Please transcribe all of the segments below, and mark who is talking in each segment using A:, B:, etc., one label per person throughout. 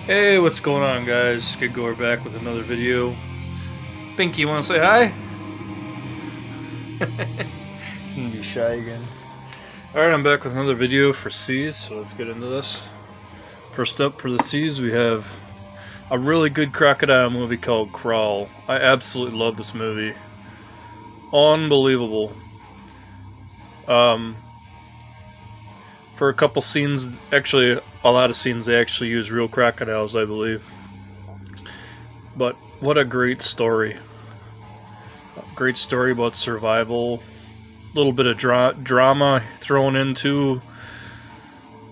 A: Hey, what's going on, guys? Good Gore back with another video. Pinky, you want to say hi? Gonna be shy again. Alright, I'm back with another video for C's, so let's get into this. First up for the C's, we have a really good crocodile movie called Crawl. I absolutely love this movie. Unbelievable. For a couple scenes, actually a lot of scenes, they actually use real crocodiles, I believe. But what a great story. Great story about survival. A little bit of drama thrown into.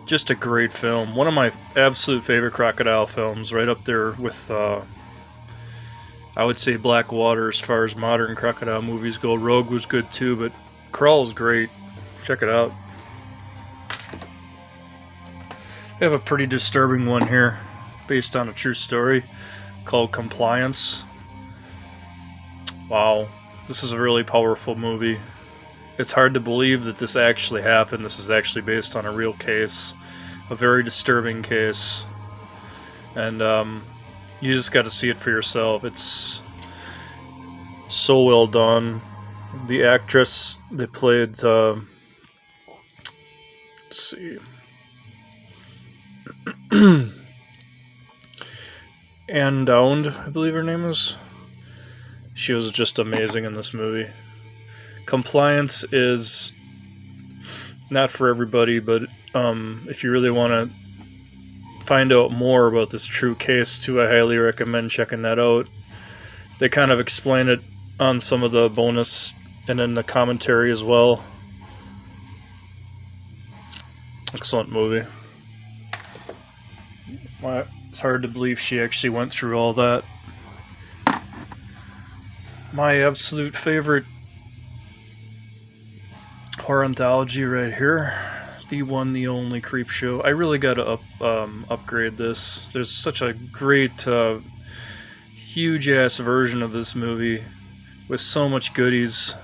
A: Just a great film. One of my absolute favorite crocodile films, right up there with, I would say, Blackwater as far as modern crocodile movies go. Rogue was good too, but Crawl is great. Check it out. I have a pretty disturbing one here, based on a true story, called Compliance. Wow, this is a really powerful movie. It's hard to believe that this actually happened. This is actually based on a real case, a very disturbing case, and you just got to see it for yourself. It's so well done. The actress that played, let's see, Anne Dowd, I believe her name is. She was just amazing in this movie. Compliance is not for everybody, but if you really want to find out more about this true case too, I highly recommend checking that out. They kind of explain it on some of the bonus and in the commentary as well. Excellent movie. It's hard to believe she actually went through all that. My absolute favorite horror anthology right here, the one, the only Creepshow. I really gotta upgrade this. There's such a great, huge ass version of this movie with so much goodies,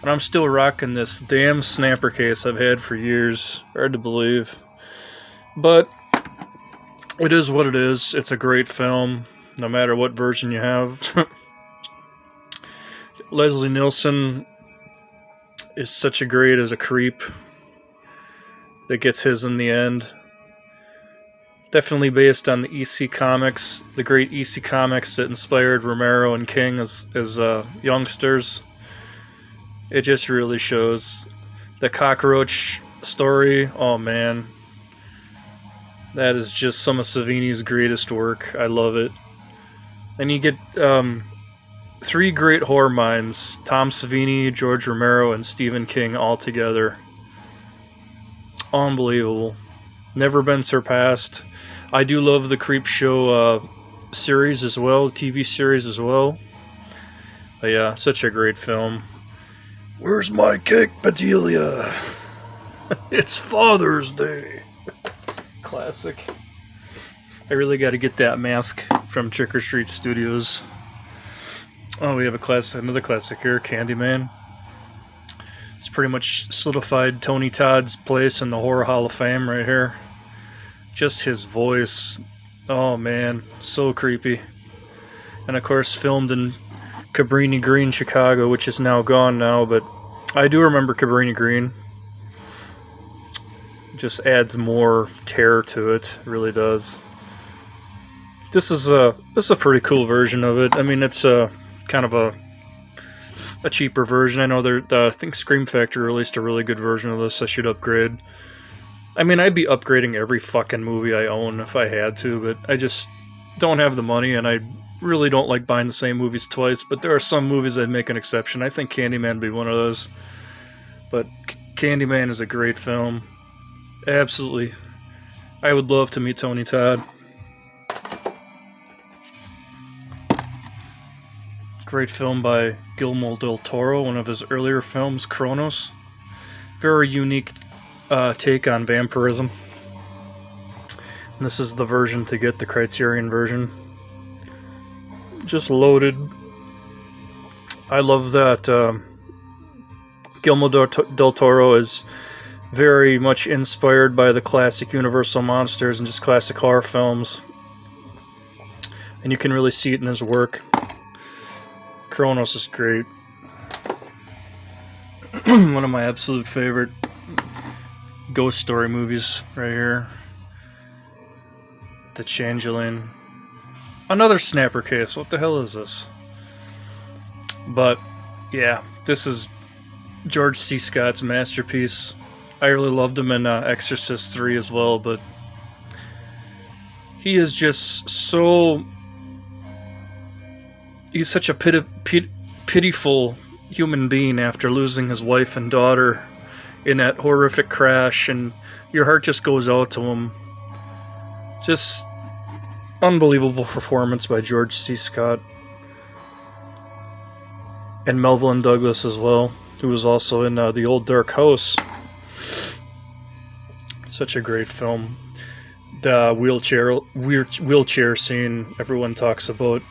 A: and I'm still rocking this damn snapper case I've had for years. Hard to believe, but it is what it is. It's a great film, no matter what version you have. Leslie Nielsen is such a great as a creep that gets his in the end. Definitely based on the EC Comics, the great EC Comics that inspired Romero and King as youngsters. It just really shows the cockroach story. Oh man, that is just some of Savini's greatest work. I love it. And you get three great horror minds: Tom Savini, George Romero, and Stephen King all together. Unbelievable. Never been surpassed. I do love the Creepshow series as well, the TV series as well. But yeah, such a great film. Where's my cake, Bedelia? It's Father's Day. Classic. I really got to get that mask from Trick or Treat Studios. Oh, we have another classic here, Candyman. It's pretty much solidified Tony Todd's place in the Horror Hall of Fame right here. Just his voice. Oh man, so creepy. And of course, filmed in Cabrini Green, Chicago, which is now gone now, but I do remember Cabrini Green. Just adds more terror to it, really does. This is a pretty cool version of it. I mean, it's kind of a cheaper version. I know I think Scream Factory released a really good version of this. I should upgrade. I mean, I'd be upgrading every fucking movie I own if I had to, but I just don't have the money, and I really don't like buying the same movies twice. But there are some movies I'd make an exception. I think Candyman would be one of those. But Candyman is a great film. Absolutely. I would love to meet Tony Todd. Great film by Guillermo del Toro, one of his earlier films, Cronos. Very unique take on vampirism. And this is the version to get, the Criterion version. Just loaded. I love that Guillermo del Toro is very much inspired by the classic Universal monsters and just classic horror films. and you can really see it in his work. Kronos is great. One of my absolute favorite ghost story movies right here. The Changeling. Another snapper case. What the hell is this? But yeah, this is George C. Scott's masterpiece. I really loved him in Exorcist 3 as well, but he is just so... He's such a pitiful human being after losing his wife and daughter in that horrific crash, and your heart just goes out to him. Just unbelievable performance by George C. Scott. And Melvin Douglas as well, who was also in The Old Dark House. Such a great film. The wheelchair scene everyone talks about.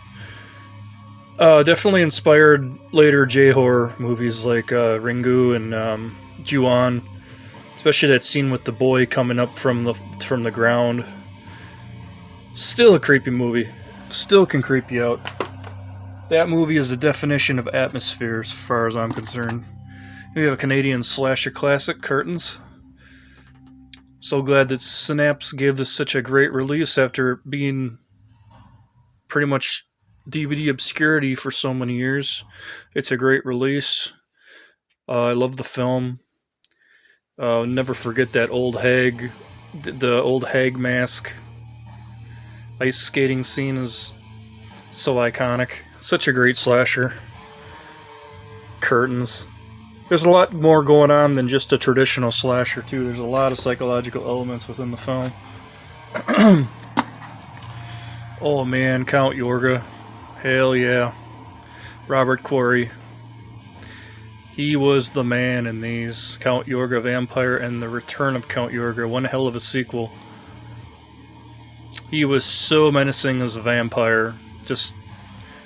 A: Definitely inspired later J-horror movies like Ringu and Ju-on, especially that scene with the boy coming up from the ground. Still a creepy movie. Still can creep you out. That movie is the definition of atmosphere as far as I'm concerned. We have a Canadian slasher classic, Curtains. So glad that Synapse gave this such a great release after being pretty much DVD obscurity for so many years. It's a great release. I love the film. Never forget that old hag, the old hag mask. Ice skating scene is so iconic. Such a great slasher. Curtains. There's a lot more going on than just a traditional slasher, too. There's a lot of psychological elements within the film. Oh man, Count Yorga. Hell yeah. Robert Quarry. He was the man in these. Count Yorga Vampire and The Return of Count Yorga. One hell of a sequel. He was so menacing as a vampire. Just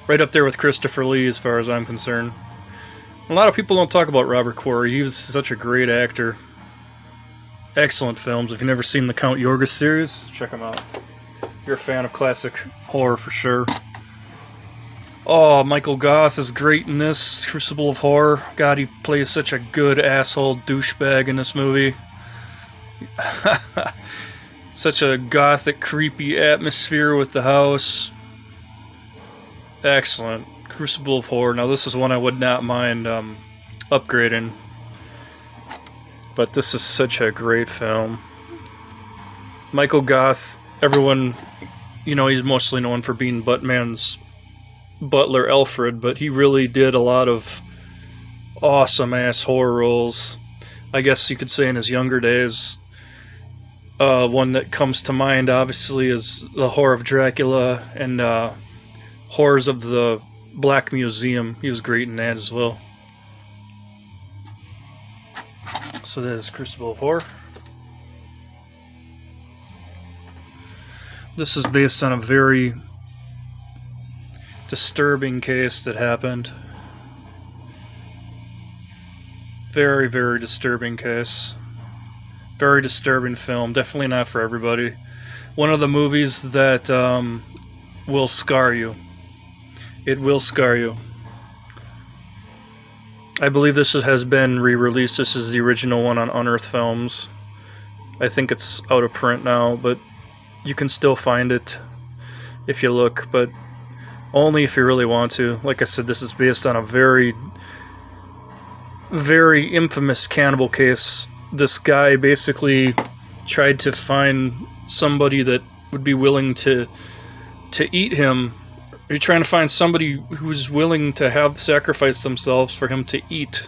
A: right up there with Christopher Lee as far as I'm concerned. A lot of people don't talk about Robert Quarry. He was such a great actor. Excellent films. If you've never seen the Count Yorga series, check them out. You're a fan of classic horror for sure. Oh, Michael Goth is great in this. Crucible of Horror. God, he plays such a good asshole douchebag in this movie. Such a gothic, creepy atmosphere with the house. Excellent. Crucible of Horror. Now, this is one I would not mind upgrading. But this is such a great film. Michael Goth, everyone, he's mostly known for being Batman's butler Alfred, but he really did a lot of awesome-ass horror roles. I guess you could say in his younger days. One that comes to mind, obviously, is The Horror of Dracula and Horrors of the Black Museum. He was great in that as well. So that is Crucible of Horror. This is based on a very disturbing case that happened. Very, very disturbing case. Very disturbing film. Definitely not for everybody. One of the movies that will scar you. It will scar you. I believe this has been re-released. This is the original one on Unearth Films. I think it's out of print now, but you can still find it if you look, but only if you really want to. Like I said, this is based on a very, very infamous cannibal case. This guy basically tried to find somebody that would be willing to eat him. You're trying to find somebody who's willing to have sacrificed themselves for him to eat.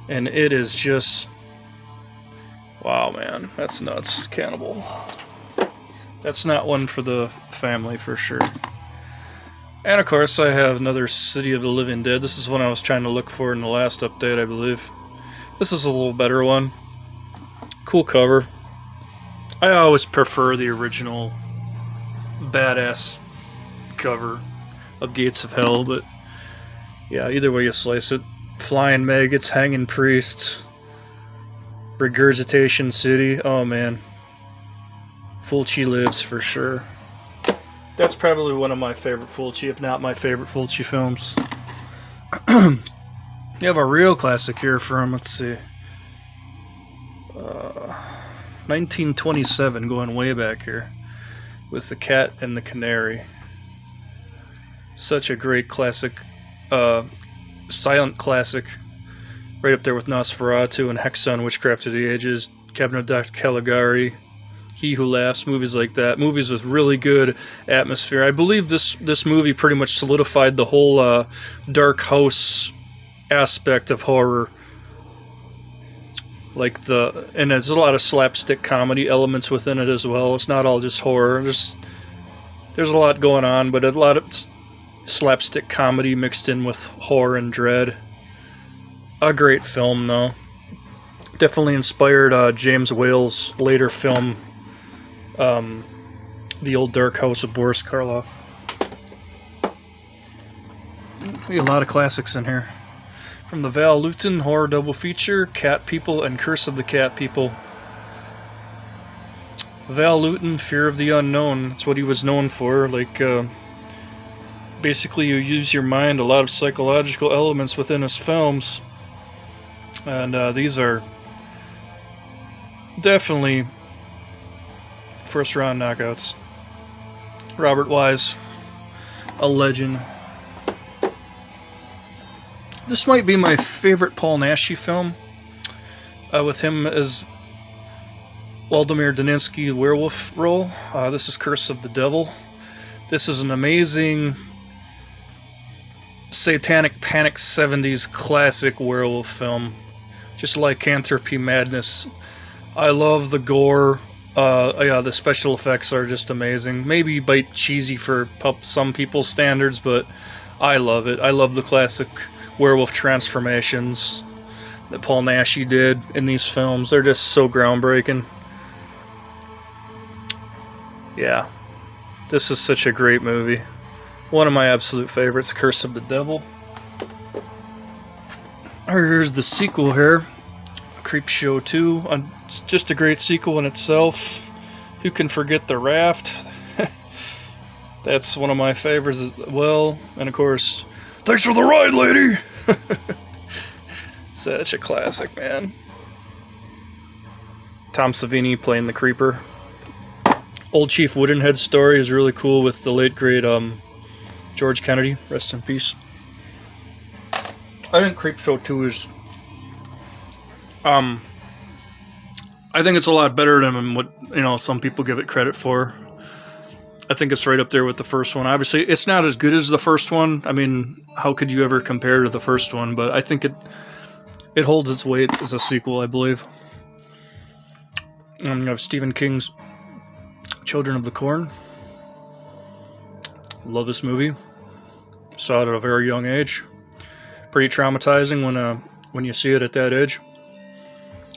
A: And it is just... wow, man. That's nuts. Cannibal. That's not one for the family, for sure. And, of course, I have another City of the Living Dead. This is one I was trying to look for in the last update, I believe. This is a little better one. Cool cover. I always prefer the original badass cover of Gates of Hell, but yeah, either way you slice it. Flying maggots, hanging priests, regurgitation city. Oh man, Fulci lives for sure. That's probably one of my favorite Fulci, if not my favorite Fulci films. You have a real classic here from, let's see, 1927, going way back here, with The Cat and the Canary. Such a great classic, silent classic, right up there with Nosferatu and Hexa, Witchcraft of the Ages, Cabinet of Dr. Caligari, He Who Laughs, movies like that, movies with really good atmosphere. I believe this movie pretty much solidified the whole dark house aspect of horror. And there's a lot of slapstick comedy elements within it as well. It's not all just horror. There's a lot going on, but a lot of slapstick comedy mixed in with horror and dread. A great film, though. Definitely inspired James Whale's later film, The Old Dark House of Boris Karloff. We have a lot of classics in here. From the Val Lewton horror double feature, Cat People and Curse of the Cat People. Val Lewton, Fear of the Unknown. That's what he was known for. Basically, you use your mind, a lot of psychological elements within his films. And these are definitely first round knockouts. Robert Wise, a legend. This might be my favorite Paul Naschy film, with him as Waldemar Daninsky werewolf role. This is Curse of the Devil. This is an amazing satanic panic 70s classic werewolf film. Just like Lycanthropy Madness. I love the gore. The special effects are just amazing. Maybe a bit cheesy for some people's standards, but I love it. I love the classic werewolf transformations that Paul Naschy did in these films. They're just so groundbreaking. Yeah, this is such a great movie. One of my absolute favorites, Curse of the Devil. Here's the sequel here, Creepshow 2. Just a great sequel in itself. Who can forget The Raft? That's one of my favorites as well. And of course, thanks for the ride, lady! Such a classic, man. Tom Savini playing the Creeper. Old Chief Woodenhead story is really cool with the late great George Kennedy. Rest in peace. I think Creepshow 2 is I think it's a lot better than what some people give it credit for. I think it's right up there with the first one. Obviously, it's not as good as the first one. I mean, how could you ever compare to the first one? But I think it holds its weight as a sequel, I believe. You have Stephen King's Children of the Corn. Love this movie. Saw it at a very young age. Pretty traumatizing when you see it at that age.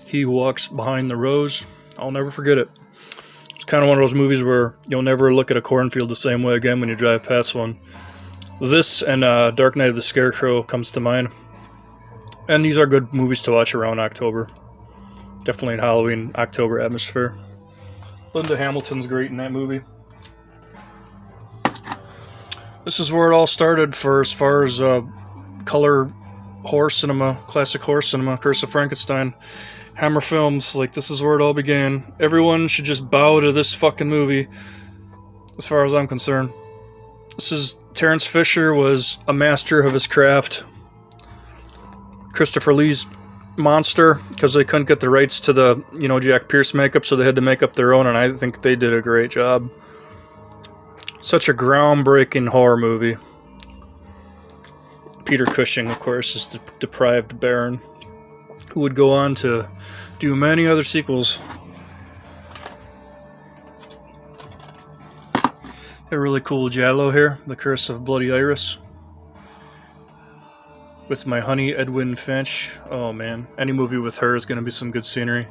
A: He Who Walks Behind the Rose. I'll never forget it. It's kind of one of those movies where you'll never look at a cornfield the same way again when you drive past one. This and Dark Night of the Scarecrow comes to mind. And these are good movies to watch around October. Definitely in Halloween, October atmosphere. Linda Hamilton's great in that movie. This is where it all started for as far as color horror cinema, classic horror cinema, Curse of Frankenstein. Hammer Films, this is where it all began. Everyone should just bow to this fucking movie, as far as I'm concerned. Terrence Fisher was a master of his craft. Christopher Lee's monster, because they couldn't get the rights to the, Jack Pierce makeup, so they had to make up their own, and I think they did a great job. Such a groundbreaking horror movie. Peter Cushing, of course, is the deprived baron, who would go on to do many other sequels. A really cool giallo here, The Curse of Bloody Iris. With my honey, Edwin Finch. Oh man, any movie with her is going to be some good scenery.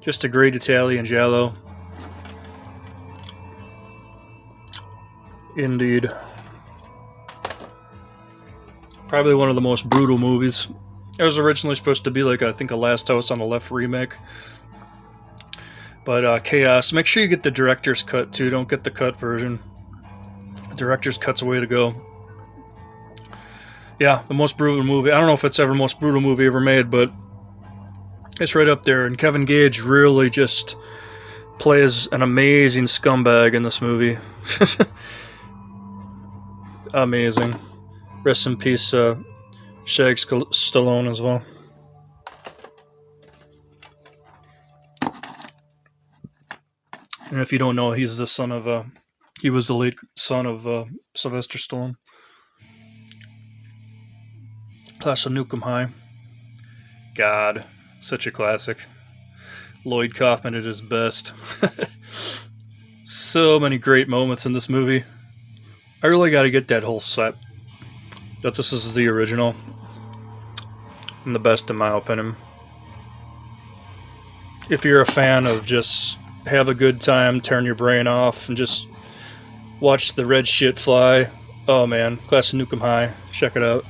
A: Just a great Italian giallo. Indeed. Probably one of the most brutal movies. It was originally supposed to be I think a Last House on the Left remake. But chaos. Make sure you get the director's cut too, don't get the cut version. Director's cut's a way to go. Yeah, the most brutal movie. I don't know if it's ever the most brutal movie ever made, but it's right up there. And Kevin Gage really just plays an amazing scumbag in this movie. Amazing. Rest in peace, Shag Stallone as well. And if you don't know, he's the son of, he was the late son of Sylvester Stallone. Class of Nuke 'Em High. God, such a classic. Lloyd Kaufman at his best. So many great moments in this movie. I really got to get that whole set. That this is the original. And the best in my opinion. If you're a fan of just have a good time, turn your brain off, and just watch the red shit fly. Oh man, Class of Nuke 'Em High. Check it out.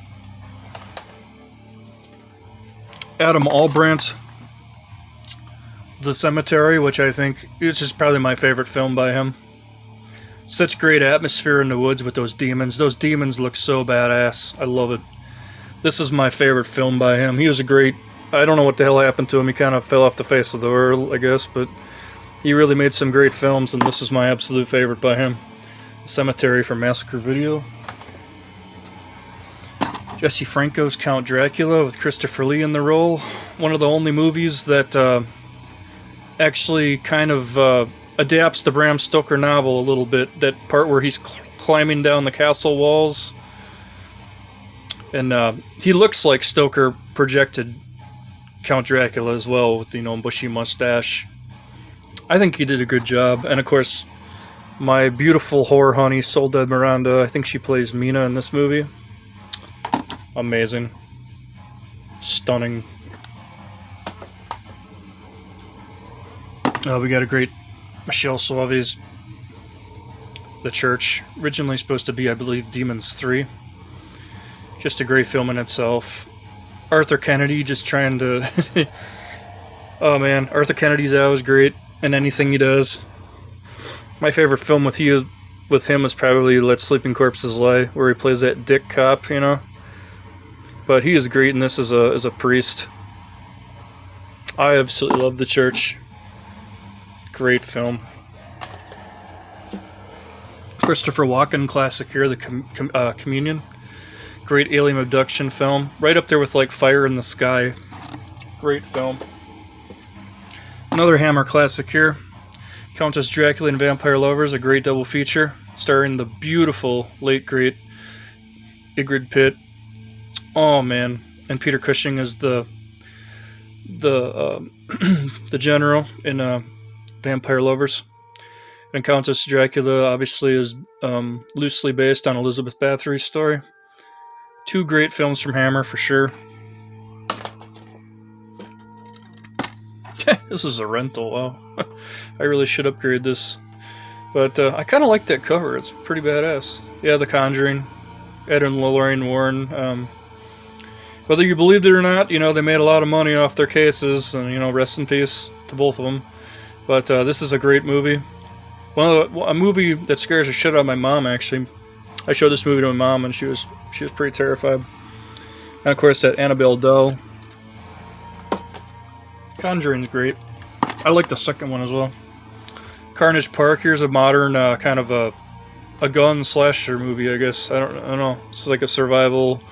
A: Adam Albrandt, The Cemetery, which I think is just probably my favorite film by him. Such great atmosphere in the woods with those demons. Those demons look so badass. I love it. This is my favorite film by him. He was a great... I don't know what the hell happened to him. He kind of fell off the face of the world, I guess, but he really made some great films, and this is my absolute favorite by him. The Cemetery from Massacre Video. Jesse Franco's Count Dracula with Christopher Lee in the role. One of the only movies that actually kind of adapts the Bram Stoker novel a little bit. That part where he's climbing down the castle walls. And he looks like Stoker projected Count Dracula as well, with, you know, bushy mustache. I think he did a good job. And of course, my beautiful whore honey, Soledad Miranda, I think she plays Mina in this movie. Amazing. Stunning. We got a great Michelle Soavi's The Church. Originally supposed to be, I believe, Demons 3. Just a great film in itself. Arthur Kennedy just trying to... Oh man, Arthur Kennedy's always great in anything he does. My favorite film with him is probably Let Sleeping Corpses Lie, where he plays that dick cop, you know? But he is great in this as a priest. I absolutely love The Church. Great film. Christopher Walken, classic here, The Communion. Great alien abduction film. Right up there with like Fire in the Sky. Great film. Another Hammer classic here. Countess Dracula and Vampire Lovers, a great double feature. Starring the beautiful, late great Ygritte Pitt. Oh man, and Peter Cushing is the general in Vampire Lovers. And Countess Dracula obviously is loosely based on Elizabeth Bathory's story. Two great films from Hammer for sure. This is a rental. Wow, I really should upgrade this, but I kind of like that cover. It's pretty badass. Yeah, The Conjuring, Ed and Lorraine Warren. Whether you believed it or not, you know, they made a lot of money off their cases, and, you know, rest in peace to both of them. But this is a great movie. A movie that scares the shit out of my mom, actually. I showed this movie to my mom, and she was pretty terrified. And, of course, that Annabelle doll. Conjuring's great. I like the second one as well. Carnage Park, here's a modern kind of a gun slasher movie, I guess. I don't know. It's like a survival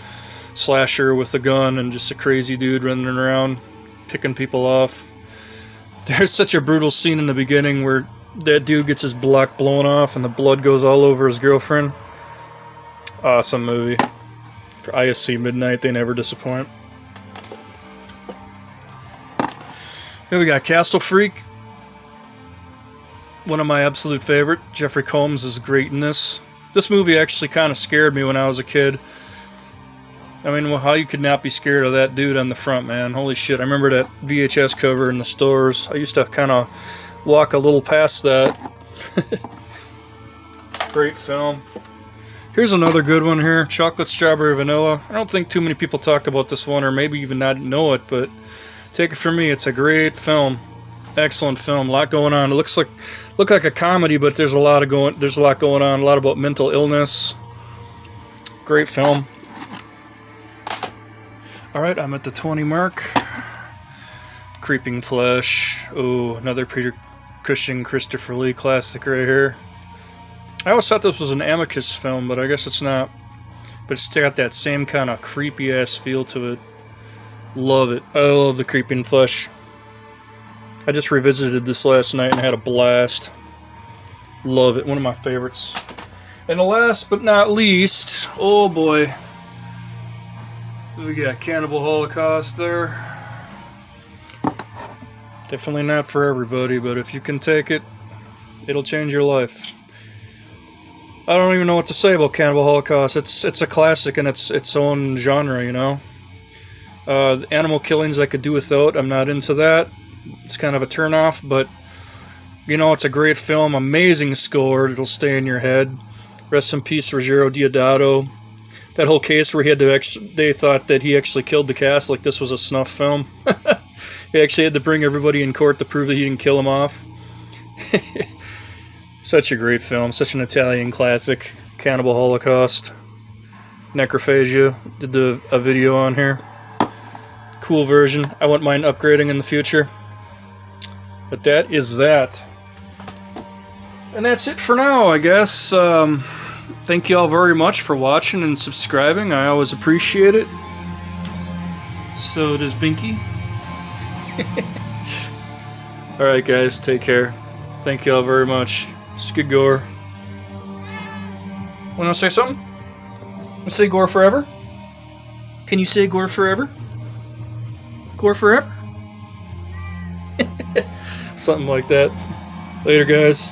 A: slasher with a gun and just a crazy dude running around picking people off. There's such a brutal scene in the beginning where that dude gets his block blown off and the blood goes all over his girlfriend. Awesome movie. For IFC Midnight, they never disappoint. Here we got Castle Freak. One of my absolute favorite. Jeffrey Combs is great in this. This movie actually kind of scared me when I was a kid. I mean, well, how you could not be scared of that dude on the front, man. Holy shit. I remember that VHS cover in the stores. I used to kind of walk a little past that. Great film. Here's another good one here. Chocolate Strawberry Vanilla. I don't think too many people talk about this one, or maybe even not know it, but take it from me, it's a great film. Excellent film. A lot going on. It looks like a comedy, but there's a lot going on. A lot about mental illness. Great film. All right, I'm at the 20 mark. Creeping Flesh. Oh, another Peter Cushing, Christopher Lee classic right here. I always thought this was an Amicus film, but I guess it's not. But it's got that same kind of creepy ass feel to it. Love it. I love the Creeping Flesh. I just revisited this last night and had a blast. Love it. One of my favorites. And last but not least, oh boy. We got Cannibal Holocaust there. Definitely not for everybody, but if you can take it, it'll change your life. I don't even know what to say about Cannibal Holocaust. It's a classic in its own genre, you know. Animal killings I could do without. I'm not into that. It's kind of a turnoff, but you know, it's a great film. Amazing score. It'll stay in your head. Rest in peace, Ruggero Deodato. That whole case where they thought that he actually killed the cast, like this was a snuff film. He actually had to bring everybody in court to prove that he didn't kill him off. Such a great film. Such an Italian classic. Cannibal Holocaust. Necrophagia. Did a video on here. Cool version. I wouldn't mind upgrading in the future. But that is that. And that's it for now, I guess. Thank you all very much for watching and subscribing. I always appreciate it. So does Binky. Alright guys, take care. Thank you all very much. Skidgore. Wanna say something? Wanna say gore forever? Can you say gore forever? Gore forever? Something like that. Later guys.